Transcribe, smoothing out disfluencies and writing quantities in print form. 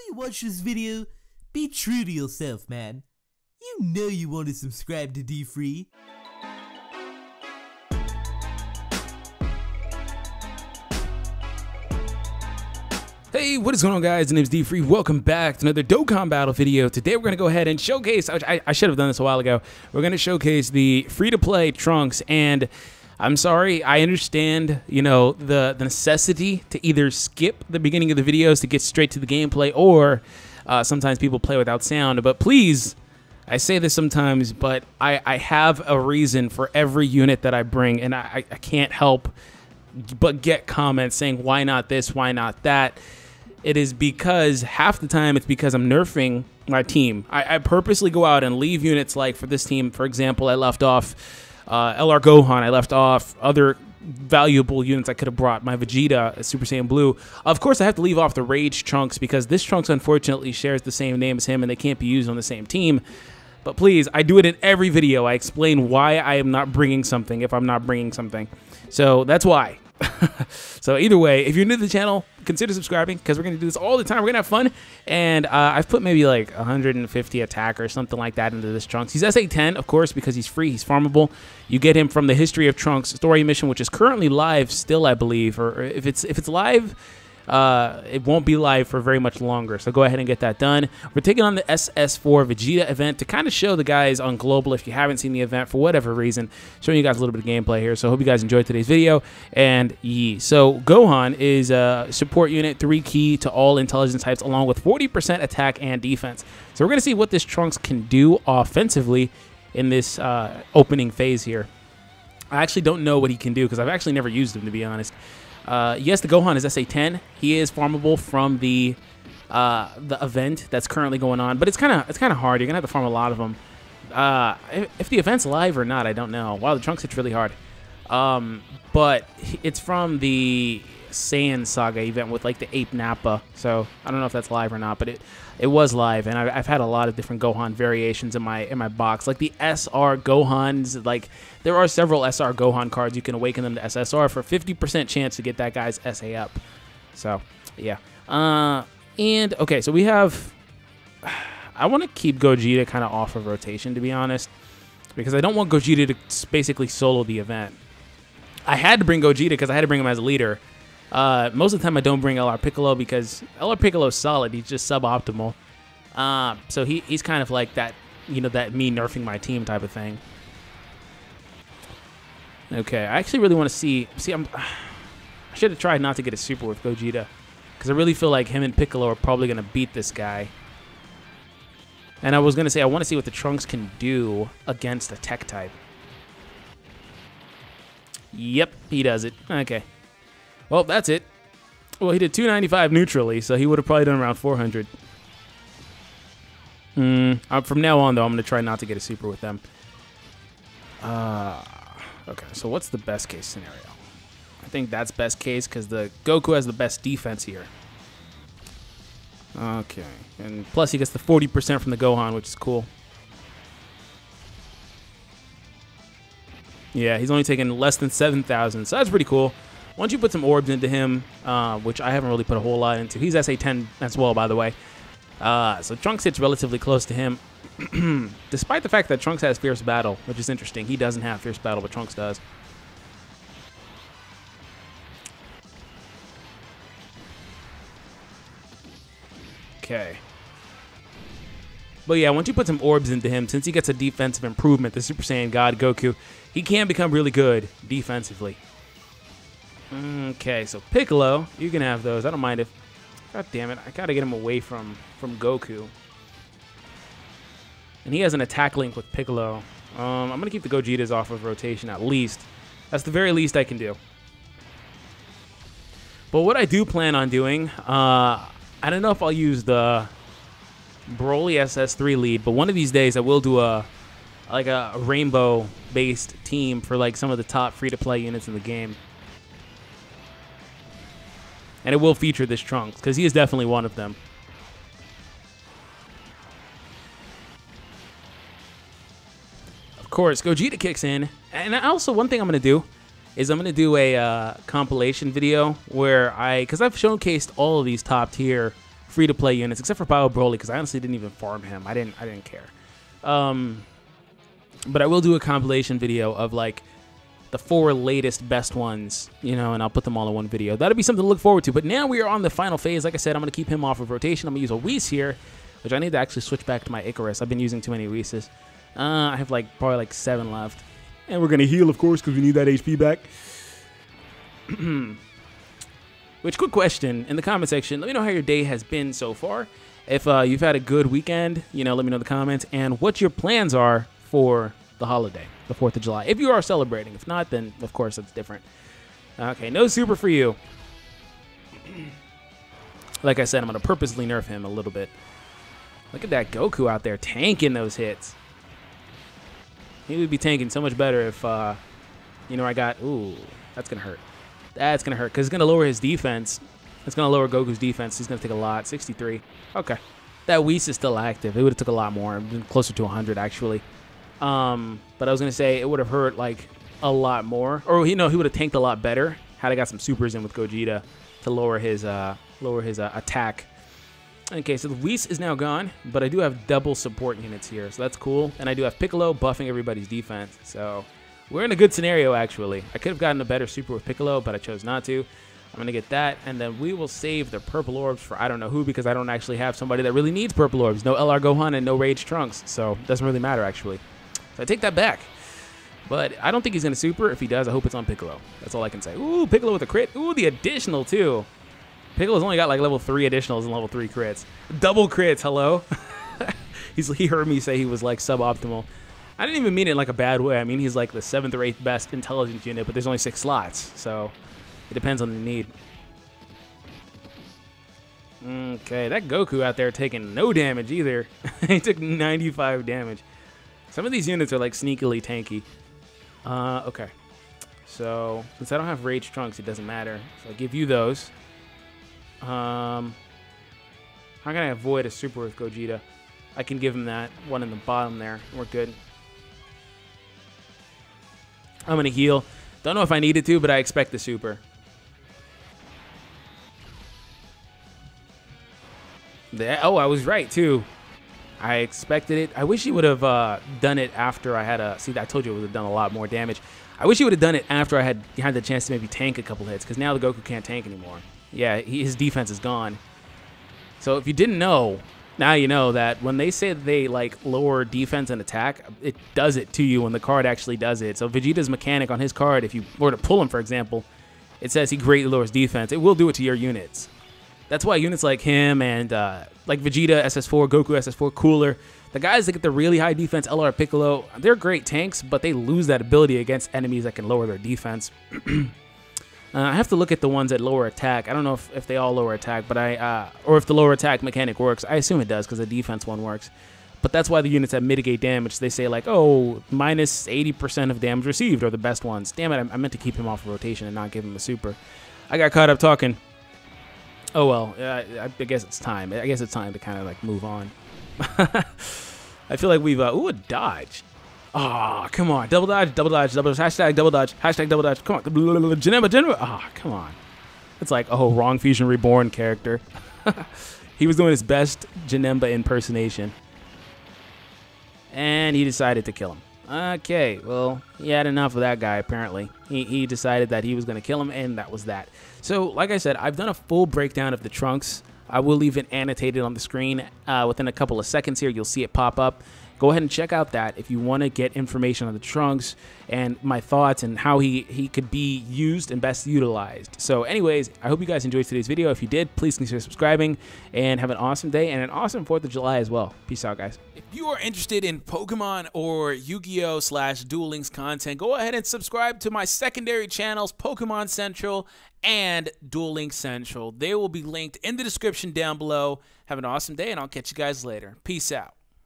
you watch this video, be true to yourself, man. You know you want to subscribe to D-Free. Hey, what is going on, guys? My name is D-Free. Welcome back to another Dokkan Battle video. Today we're going to go ahead and showcase, I should have done this a while ago, we're going to showcase the free-to-play Trunks, and I'm sorry, I understand, you know, the necessity to either skip the beginning of the videos to get straight to the gameplay, or sometimes people play without sound, but please, I say this sometimes, but I have a reason for every unit that I bring, and I can't help but get comments saying, why not this, why not that? It is because half the time it's because I'm nerfing my team. I purposely go out and leave units, like for this team, for example, I left off LR Gohan, I left off other valuable units I could have brought, my Vegeta, Super Saiyan Blue. Of course, I have to leave off the Rage Trunks because this Trunks unfortunately shares the same name as him and they can't be used on the same team. But please, I do it in every video. I explain why I am not bringing something if I'm not bringing something. So that's why. So either way, if you're new to the channel, consider subscribing because we're going to do this all the time. We're going to have fun. And I've put maybe like 150 attack or something like that into this Trunks. He's SA10, of course, because he's free. He's farmable. You get him from the History of Trunks story mission, which is currently live still, I believe. Or if it's live, it won't be live for very much longer. So go ahead and get that done. We're taking on the SS4 Vegeta event to kind of show the guys on Global, if you haven't seen the event for whatever reason, showing you guys a little bit of gameplay here. So I hope you guys enjoyed today's video. And so Gohan is a support unit, 3 key to all intelligence types, along with 40% attack and defense. So we're going to see what this Trunks can do offensively in this opening phase here. I actually don't know what he can do because I've actually never used him, to be honest. Yes, the Gohan is SA10. He is farmable from the event that's currently going on, but it's kind of hard. You're gonna have to farm a lot of them. If the event's live or not, I don't know. Wow, the Trunks hits really hard. But it's from the Saiyan Saga event with like the Ape Nappa, so I don't know if that's live or not, but it was live, and I've had a lot of different Gohan variations in my box, like the SR Gohans. Like there are several SR Gohan cards. You can awaken them to SSR for 50% chance to get that guy's SA up. So yeah, and okay, so we have. I want to keep Gogeta kind of off of rotation, to be honest, because I don't want Gogeta to basically solo the event. I had to bring Gogeta because I had to bring him as a leader. Most of the time I don't bring LR Piccolo because LR Piccolo's solid. He's just suboptimal. So he's kind of like that, you know, that me nerfing my team type of thing. Okay, I actually really want to see I should have tried not to get a super with Gogeta because I really feel like him and Piccolo are probably going to beat this guy. And I was going to say I want to see what the Trunks can do against a tech type. Yep, he does it. Okay. Well, that's it. Well, he did 295 neutrally, so he would have probably done around 400. From now on, though, I'm going to try not to get a super with them. Okay, so what's the best case scenario? I think that's best case because the Goku has the best defense here. Okay, and plus he gets the 40% from the Gohan, which is cool. Yeah, he's only taking less than 7,000, so that's pretty cool. Once you put some orbs into him, which I haven't really put a whole lot into. He's SA10 as well, by the way. So Trunks hits relatively close to him. Despite the fact that Trunks has Fierce Battle, which is interesting. He doesn't have Fierce Battle, but Trunks does. Okay. But yeah, once you put some orbs into him, since he gets a defensive improvement, the Super Saiyan God Goku, he can become really good defensively. Okay, so Piccolo, you can have those. I don't mind if... God damn it, I gotta get him away from Goku. And he has an attack link with Piccolo. I'm gonna keep the Gogetas off of rotation at least. That's the very least I can do. But what I do plan on doing, I don't know if I'll use the Broly SS3 lead, but one of these days I will do a rainbow-based team for like some of the top free-to-play units in the game. And it will feature this Trunks, because he is definitely one of them. Of course, Gogeta kicks in. And also, one thing I'm going to do is I'm going to do a compilation video where because I've showcased all of these top tier free-to-play units, except for Bio Broly, because I honestly didn't even farm him. I didn't care. But I will do a compilation video of like the 4 latest best ones, you know, and I'll put them all in one video. That'll be something to look forward to. But now we are on the final phase. Like I said, I'm going to keep him off of rotation. I'm going to use a Whis here, which I need to actually switch back to my Icarus. I've been using too many Whis. I have like probably like 7 left. And we're going to heal, of course, because we need that HP back. Which, quick question in the comment section. Let me know how your day has been so far. If you've had a good weekend, you know, let me know in the comments. And what your plans are for the holiday, the 4th of July. If you are celebrating. If not, then, of course, it's different. Okay, no super for you. Like I said, I'm going to purposely nerf him a little bit. Look at that Goku out there tanking those hits. He would be tanking so much better if, you know, I got... Ooh, that's going to hurt. That's going to hurt because it's going to lower his defense. It's going to lower Goku's defense. He's going to take a lot. 63. Okay. That Whis is still active. It would have took a lot more. Closer to 100, actually. But I was going to say it would have hurt, like, a lot more. Or, you know, he would have tanked a lot better had I got some supers in with Gogeta to lower his attack. Okay, so the Whis is now gone, but I do have double support units here, so that's cool. And I do have Piccolo buffing everybody's defense, so we're in a good scenario, actually. I could have gotten a better super with Piccolo, but I chose not to. I'm going to get that, and then we will save the purple orbs for I don't know who, because I don't actually have somebody that really needs purple orbs. No LR Gohan and no Rage Trunks, so it doesn't really matter, actually. So I take that back. But I don't think he's going to super. If he does, I hope it's on Piccolo. That's all I can say. Ooh, Piccolo with a crit. Ooh, the additional, too. Piccolo's only got like level 3 additionals and level 3 crits. Double crits, hello? He heard me say he was like suboptimal. I didn't even mean it in like a bad way. I mean, he's like the 7th or 8th best intelligence unit, but there's only 6 slots. So it depends on the need. Okay, that Goku out there taking no damage either. He took 95 damage. Some of these units are like sneakily tanky. Okay. So since I don't have Rage Trunks, it doesn't matter. So I'll give you those. How can I avoid a super with Gogeta? I can give him that one in the bottom there. We're good. I'm going to heal. Don't know if I needed to, but I expect the super. Oh, I was right, too. I expected it. I wish he would have done it after I had a... See, I told you it would have done a lot more damage. I wish he would have done it after I had the chance to maybe tank a couple hits, because now the Goku can't tank anymore. Yeah, his defense is gone. So if you didn't know, now you know that when they say they like lower defense and attack, it does it to you when the card actually does it. So Vegeta's mechanic on his card, if you were to pull him, for example, it says he greatly lowers defense. It will do it to your units. That's why units like him and like Vegeta SS4, Goku SS4, Cooler, the guys that get the really high defense, LR Piccolo, they're great tanks, but they lose that ability against enemies that can lower their defense. I have to look at the ones that lower attack. I don't know if they all lower attack, but or if the lower attack mechanic works. I assume it does because the defense one works. But that's why the units that mitigate damage, they say like, oh, minus 80% of damage received are the best ones. Damn it, I meant to keep him off of rotation and not give him a super. I got caught up talking. Oh well, I guess it's time. I guess it's time to kind of like move on. I feel like we've ooh, a dodge. Oh, come on. Double dodge, double dodge, double dodge, hashtag double dodge, hashtag double dodge. Come on. Janemba. Oh, come on. It's like, oh, wrong Fusion Reborn character. He was doing his best Janemba impersonation. And he decided to kill him. Okay, well, he had enough of that guy, apparently. He decided that he was going to kill him, and that was that. So, like I said, I've done a full breakdown of the Trunks. I will leave it annotated on the screen. Within a couple of seconds here, you'll see it pop up. Go ahead and check out that if you want to get information on the Trunks and my thoughts and how he could be used and best utilized. So anyways, I hope you guys enjoyed today's video. If you did, please consider subscribing and have an awesome day and an awesome 4th of July as well. Peace out, guys. If you are interested in Pokemon or Yu-Gi-Oh! / Duel Links content, go ahead and subscribe to my secondary channels, Pokemon Central and Duel Links Central. They will be linked in the description down below. Have an awesome day, and I'll catch you guys later. Peace out.